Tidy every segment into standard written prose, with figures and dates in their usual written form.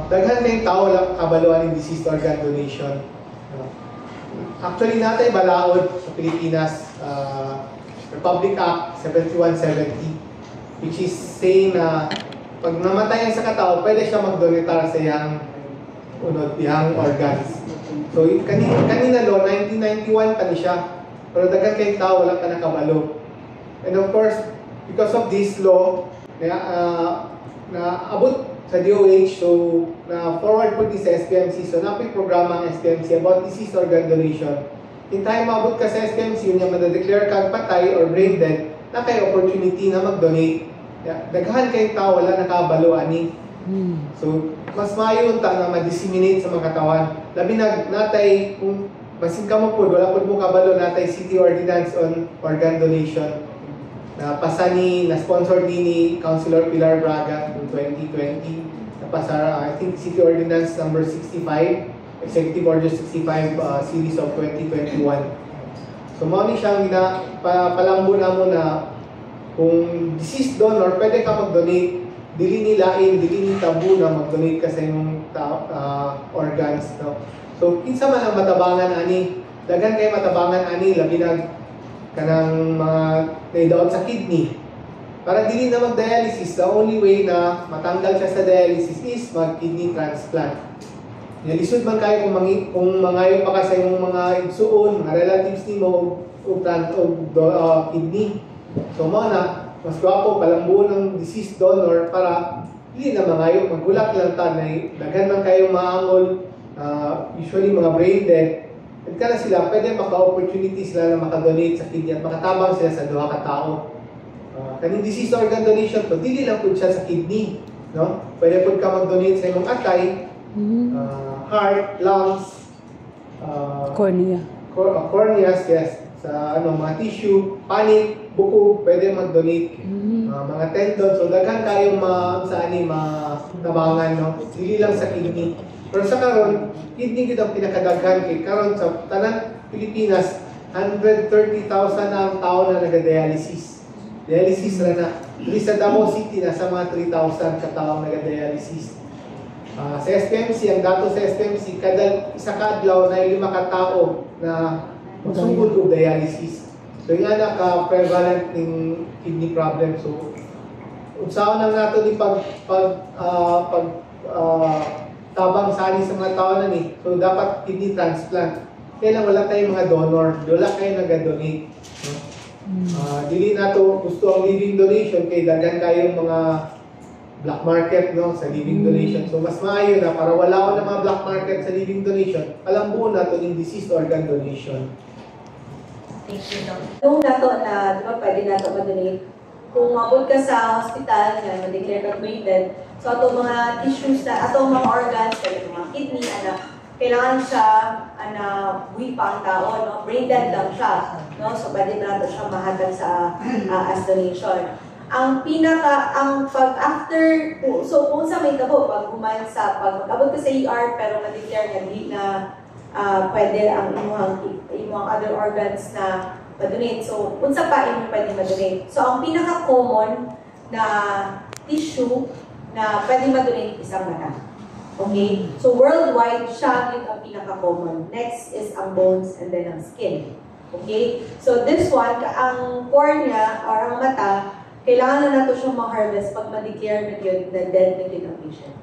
Daghan kayong tao lang kabaluan ng deceased organ donation. Actually, natay balaod sa Pilipinas, Republic Act 7170, which is saying na pag namatay sa katao, pwede siya mag-donatar sa iyang organs. So, kanina law, 1991 pa ni siya. Pero daghan kayong tao, wala pa nakabalo. And of course, because of this law, na abot sa DOH, so na forward po sa SPMC, so napit programa ang SPMC about deceased organ donation. In time maabot ka sa SPMC, yun yung madadeclare kang patay or brain dead, na kayo opportunity na mag-donate. Daghan kayong tao, wala nakabalo ani. So, mas mayon ta na ma-disseminate sa mga katawan. Labi natay, kung masin ka mo po, wala po mo kabalo, natay City Ordinance on Organ Donation. Napasa na sponsor ni Councilor Pilar Braga noong 2020. Napasa, I think, City Ordinance number 65, Executive Order 65, series of 2021. So, mauni siyang palambo na mo na kung deceased donor, pwede ka mag-donate. Dili nilain, dili ni tabu na mag-donate ka sa inyong organs. No? So, kinsa man ang matabangan ani, daghan kay matabangan ani, labi na kanang mga naidaot sa kidney. Para dili na mag-dialysis, the only way na matanggal siya sa dialysis is mag-kidney transplant. Lisod man kayo kung mangayo pa ka sa imong mga igsuon, mga relatives nimo o kidney. So mo na, mas gwapo palambuon ng deceased donor para dili na mangayo, magulak lang ta na daghan man kayong maangol, usually mga brain dead. At kana sila, pwede maka-opportunity sila na makadonate sa kidney at makatabang sila sa duha ka tao. Kaning deceased organ donation to, dili lang po siya sa kidney. No? Pwede po ka mag-donate sa imong atay, heart, lungs, corneas, yes. Sa mga tissue, panit, buko, pwede mag-donate. Mga tendons, so daghan kayong matabangan, no? Dili lang sa kidney. Pero sa karon, kidney kita pinakadaghan kay karon sa tanang Pilipinas, 130,000 na ang tao na nagadialysis. Dialysis ra na. Dili sa Davao City na sa mga 3,000 ka tao nagadialysis. Sa SPMC, ang dato sa SPMC, kada isa ka adlaw na 5 ka tao na magsugod og dialysis. So yan ka-prevalent ng kidney problem. So unsaon nang nato ni tabang sani sa mga tao na ni. So dapat kidney transplant. Kaya lang wala tayong mga donor, wala kayo nag-donate. No? Dili nato gusto ang living donation kay daghan kayong mga black market, no, sa living donation. So mas maayo na para wala ko na mga black market sa living donation, alambuon nato yung deceased organ donation. Thank you, Doc. Nung nato na, di ba, pwede nato mag-donate. Kung mabot ka sa hospital, ma-declare ka brain dead, so ato mga tissues na, ato mga organs, kaya mga kidney, kailangan siya, buhay pa ang tao, no? Brain dead lang siya, no? So pwede na nato siya mahatag sa as donation. Ang after, so kung sa may tabo, pag mag-abot ka sa ER, pero ma-declare nga di na pwede ang imuhang other organs na ma-donate. So, unsa pa imong pwede ma-donate? So, ang pinaka-common na tissue na pwede ma-donate isang mata. Okay? So, worldwide, siya yung ang pinaka-common. Next is ang bones and then ang skin. Okay? So, this one, ang cornea or ang mata, kailangan na nato siyang ma-harvest pag ma-declare na yun na dead na yun ang patient.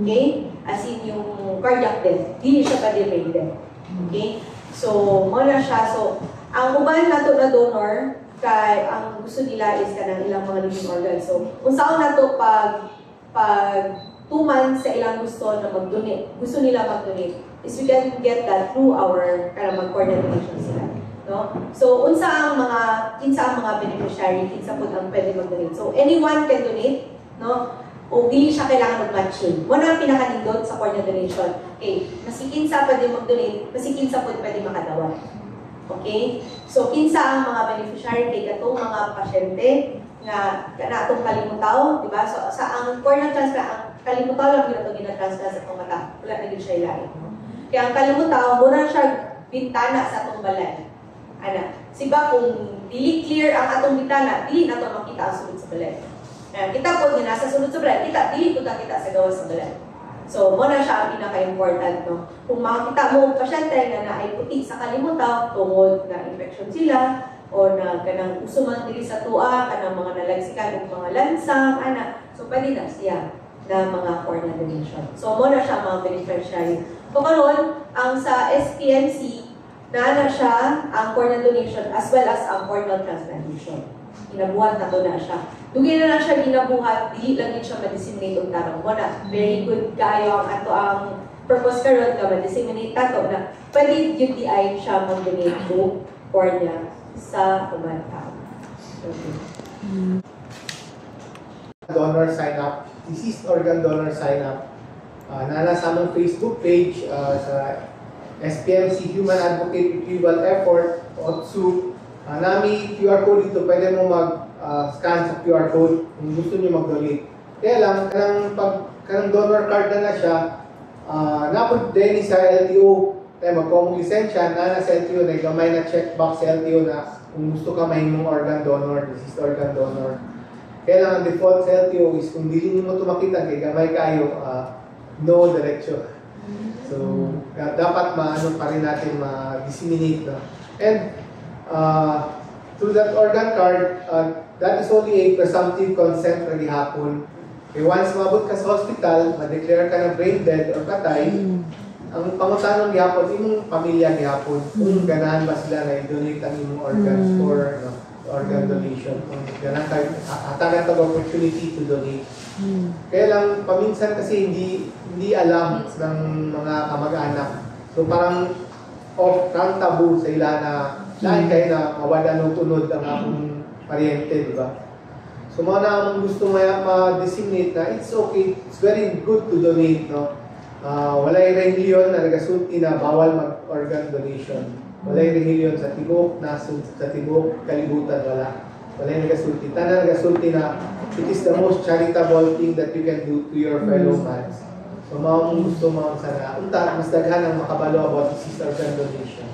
Okay? As in yung cardiac death. Hindi siya pa-delay death. Okay? So, muna siya. So, ang uban nato na donor, kay ang gusto nila is kanang ilang mga living organs. So, kung saan nato pag 2 months sa ilang gusto na mag-donate, gusto nila mag-donate, is we can get that through our mag-cornea donation sila. No? So, kinsa ang mga beneficiary, kinsa po ang pwede mag-donate. So, anyone can donate, no? O hindi siya kailangan mag-matching. Muna ang pinakanindot sa cornea donation. Okay, masikinsa pwede mag-donate, masikinsa po pwede makadawat. Okay? So, kinsa ang mga beneficiary kay katong mga pasyente nga atong kalimutaw, di ba? So, sa ang cornea transplant, ang kalimutaw lang yun itong gina-transplant sa itong mata. Wala na din siya ilain. Kaya ang kalimutaw, muna siya bintana sa atong balay. Siba kung dili clear ang atong bintana, dili na ito makita ang sulod sa balay. Kita po nga nasa sulod sa balay, dili po kita sa gawas sa balay. So, mo na siya ang pinaka-important, no? Kung makakita mo pasyente nga na ay puti sa kalimutan, tungod na infection sila, o na kanang usuman dili sa tua, kanang mga nalagsikan o mga lansang, ana. So, pwede na siya na mga cornea donation. So, mo na siya mga beneficiary. So, karon ang sa SPMC, na siya ang cornea donation as well as ang corneal transplantation. Ginabuhat na to na siya. Dugay na lang siya ginabuhat, dili lang din siya ma-disseminate og tarong mo na. Very good kayo ang ato ang purpose karon nga ma-disseminate tato na pwede UTI siya mag-donate to cornea sa ubang tao. Donor sign up, deceased organ donor sign up. Nana sa among Facebook page sa SPMC Human Advocate Retrieval Effort, OTSU. Nami QR code dito, pwede mo mag-scan sa QR code kung gusto nyo mag-donate. Kaya lang, kanang donor card na siya, napod din sa LTO, tayo magkomong lisensya, na sa LTO, na gamay na checkbox sa LTO na kung gusto ka may mong organ donor, deceased organ donor. Kaya lang, ang default sa LTO is kung hindi nyo mo ito makita, kaya gamay kayo, no direction. So, dapat maano pa rin natin ma-disseminate. No? And through that organ card, that is only a presumptive consent na gihapon. Okay, once mabot ka sa hospital, ma-declare ka na brain dead or patay, ang pangutanong gihapon, imong pamilya gihapon, kung ganahan ba sila na i-donate ang imong organs for organ donation. Kung ganahan kayo, hatagan ka opportunity to donate. Kaya lang, paminsan kasi hindi alam ng mga kamag-anak. So parang parang tabu sa ila na lahat kayo na mawala ng tunod ang akong paryente, di ba? So mga na akong gusto ma-disseminate na it's okay, it's very good to donate, no? Wala yung reliyon na nagasulti na bawal mag-organ donation. Wala yung reliyon sa tibok, sa tibok, kalibutan, wala. Wala yung nagasulti. Tana nagasulti na it is the most charitable thing that you can do to your fellow man. So mga gusto mga sana, mas daghan ang makabalo about deceased organ donation.